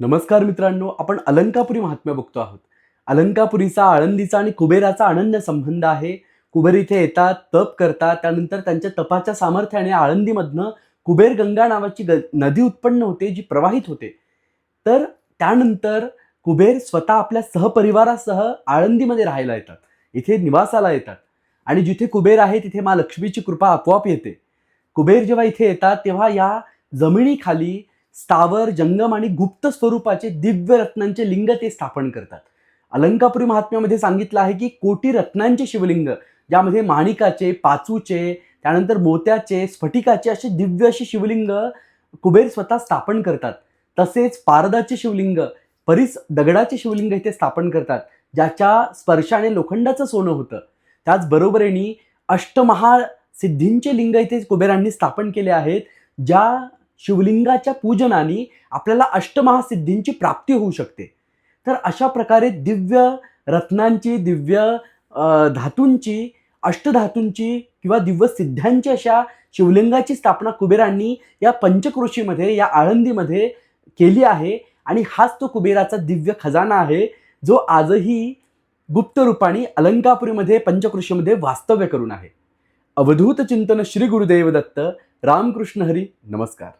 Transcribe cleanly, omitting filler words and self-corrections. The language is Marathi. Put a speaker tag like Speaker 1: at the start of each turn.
Speaker 1: नमस्कार मित्रांनो, आपण अलंकापुरी महात्म्य बघतो आहोत. अलंकापुरीचा आळंदीचा आणि कुबेराचा अनन्य संबंध आहे. कुबेर इथे येतात, तप करतात. त्यानंतर त्यांच्या तपाच्या सामर्थ्याने आळंदीमधनं कुबेर गंगा नावाची नदी उत्पन्न होते, जी प्रवाहित होते. तर त्यानंतर कुबेर स्वतः आपल्या सहपरिवारासह आळंदीमध्ये राहायला येतात. इथे निवासाला येतात आणि जिथे कुबेर आहे तिथे मा लक्ष्मीची कृपा आपोआप येते. कुबेर जेव्हा इथे येतात तेव्हा या जमिनीखाली स्थावर, जंगम आणि गुप्त स्वरूपाचे दिव्य रत्नांचे लिंग ते स्थापन करतात. अलंकापुरी महात्म्यामध्ये सांगितलं आहे की कोटी रत्नांचे शिवलिंग, ज्यामध्ये माणिकाचे, पाचूचे, त्यानंतर मोत्याचे, स्फटिकाचे असे दिव्य असे शिवलिंग कुबेर स्वतः स्थापन करतात. तसेच पारदाचे शिवलिंग, परीस दगडाचे शिवलिंग इथे स्थापन करतात, ज्याच्या स्पर्शाने लोखंडाचं सोनं होतं. त्याचबरोबरीने अष्टमहासिद्धींचे लिंग इथे कुबेरांनी स्थापन केले आहेत, ज्या शिवलिंगाच्या पूजनाने आपल्याला अष्टमहासिद्धींची प्राप्ती होऊ शकते. तर अशा प्रकारे दिव्य रत्नांची, दिव्य धातूंची, अष्टधातूंची किंवा दिव्य सिद्ध्यांची अशा शिवलिंगाची स्थापना कुबेरांनी या पंचक्रोशीमध्ये, या आळंदीमध्ये केली आहे. आणि हाच तो कुबेराचा दिव्य खजाना आहे, जो आजही गुप्त रूपाने अलंकापुरीमध्ये, पंचक्रोशीमध्ये वास्तव्य करून आहे. अवधूत चिंतन श्री गुरुदेव दत्त. रामकृष्ण हरी. नमस्कार.